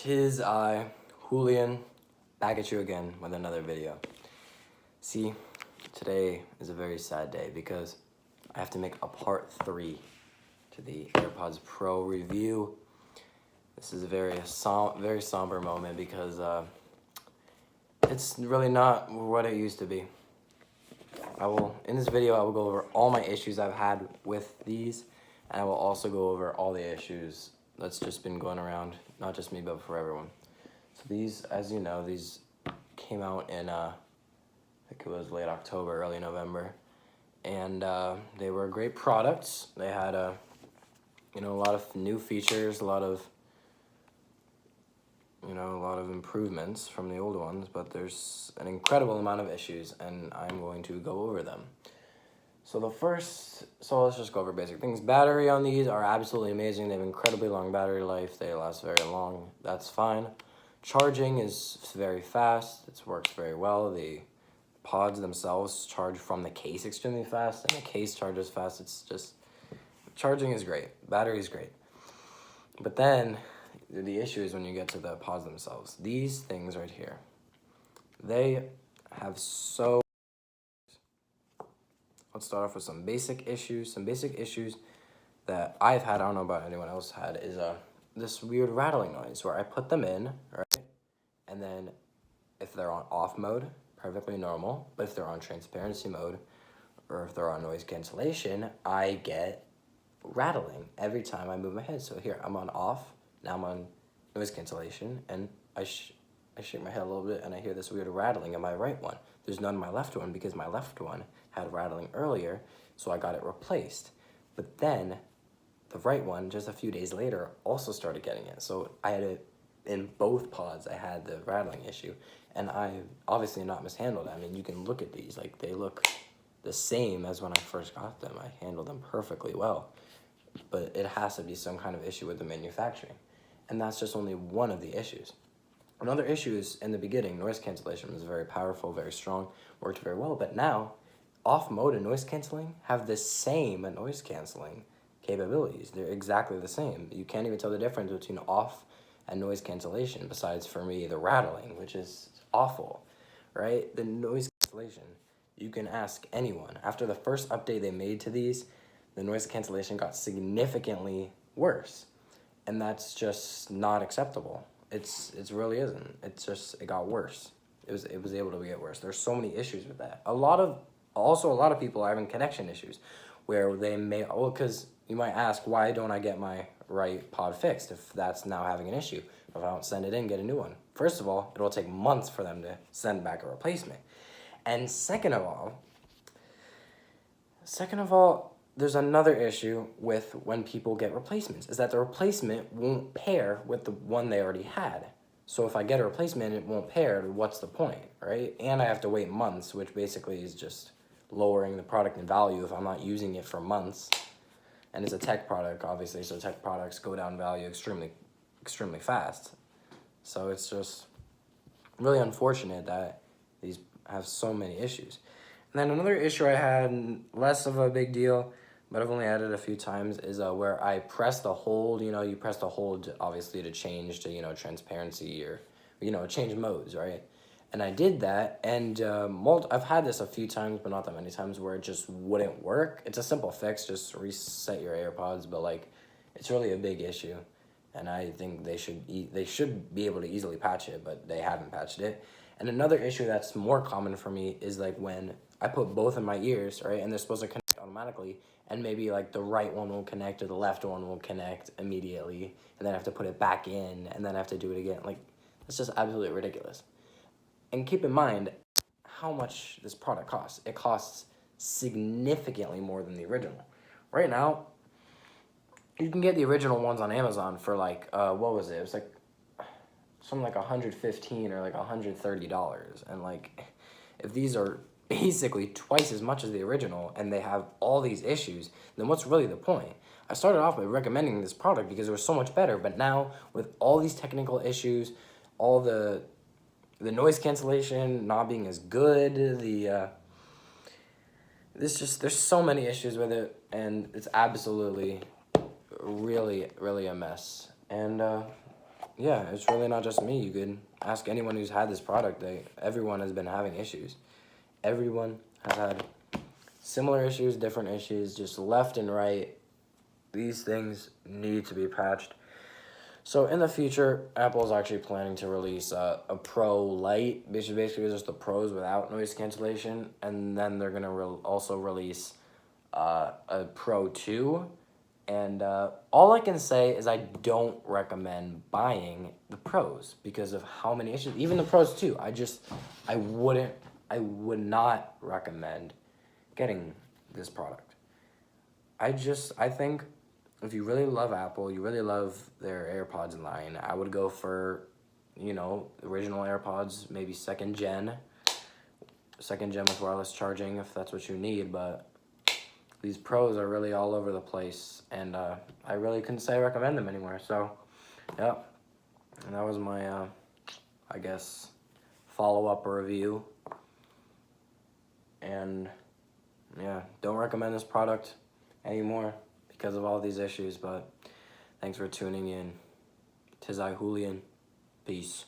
'Tis I, Julian, back at you again with another video. See, today is a very sad day because I have to make a part 3 to the AirPods Pro review. This is a very somber moment because it's really not what it used to be. In this video, I will go over all my issues I've had with these, and I will also go over all the issues that's just been going around, not just me, but for everyone. So these, as you know, these came out in, I think it was late October, early November, and they were great products. They had a lot of new features, a lot of improvements from the old ones, but there's an incredible amount of issues, and I'm going to go over them. So let's just go over basic things. Battery on these are absolutely amazing. They have incredibly long battery life. They last very long. That's fine. Charging is very fast. It works very well. The pods themselves charge from the case extremely fast, and the case charges fast. It's just, charging is great. Battery is great. But then the issue is when you get to the pods themselves. These things right here, they have so... Let's start off with some basic issues. Some basic issues that I've had, I don't know about anyone else had, is this weird rattling noise where I put them in, right? And then if they're on off mode, perfectly normal. But if they're on transparency mode, or if they're on noise cancellation, I get rattling every time I move my head. So here, I'm on off, now I'm on noise cancellation, and I shake my head a little bit and I hear this weird rattling in my right one. There's none in my left one because my left one had rattling earlier, so I got it replaced. But then the right one, just a few days later, also started getting it. So I had it in both pods. I had the rattling issue, and I obviously not mishandled it. I mean, you can look at these, like they look the same as when I first got them. I handled them perfectly well, but it has to be some kind of issue with the manufacturing, and that's just only one of the issues. Another issue is, in the beginning, noise cancellation was very powerful, very strong, worked very well, but now off mode and noise canceling have the same noise canceling capabilities. They're exactly the same. You can't even tell the difference between off and noise cancellation, besides for me the rattling, which is awful, right? The noise cancellation, you can ask anyone. After the first update they made to these, the noise cancellation got significantly worse, and that's just not acceptable. It really isn't. It got worse. It was able to get worse. There's so many issues with that. A lot of people are having connection issues where they may, because you might ask, why don't I get my right pod fixed if that's now having an issue? If I don't send it in, get a new one. First of all, it'll take months for them to send back a replacement. And second of all, there's another issue with when people get replacements, is that the replacement won't pair with the one they already had. So if I get a replacement, it won't pair, what's the point, right? And I have to wait months, which basically is just lowering the product in value if I'm not using it for months. And it's a tech product, obviously, so tech products go down value extremely, extremely fast. So it's just really unfortunate that these have so many issues. And then another issue I had, less of a big deal, but I've only had it a few times, is where I press the hold. You press the hold, obviously, to change to, transparency or, change modes, right? And I did that, and I've had this a few times, but not that many times, where it just wouldn't work. It's a simple fix, just reset your AirPods, but, it's really a big issue. And I think they should be able to easily patch it, but they haven't patched it. And another issue that's more common for me is, when I put both in my ears, right, and they're supposed to connect automatically, and maybe the right one will connect or the left one will connect immediately, and then I have to put it back in, and then I have to do it again. It's just absolutely ridiculous. And keep in mind how much this product costs. It costs significantly more than the original. Right now, you can get the original ones on Amazon for what was it? It was something like $115 or $130, and if these are basically twice as much as the original and they have all these issues, then what's really the point? I started off by recommending this product because it was so much better, but now with all these technical issues, all the noise cancellation not being as good, there's so many issues with it, and it's absolutely really a mess. And yeah, it's really not just me. You could ask anyone who's had this product. Everyone has been having issues. Everyone has had similar issues, different issues, just left and right. These things need to be patched. So in the future, Apple is actually planning to release a Pro Lite, which is basically just the Pros without noise cancellation, and then they're gonna also release a Pro 2. And all I can say is I don't recommend buying the Pros because of how many issues. Even the Pros too. I would not recommend getting this product. I think if you really love Apple, you really love their AirPods line, I would go for, original AirPods, maybe second gen with wireless charging if that's what you need, but these Pros are really all over the place, and I really couldn't say I recommend them anywhere. So, yeah, and that was my, I guess, follow-up review. And yeah, don't recommend this product anymore because of all these issues, but thanks for tuning in. 'Tis I, Julian. Peace.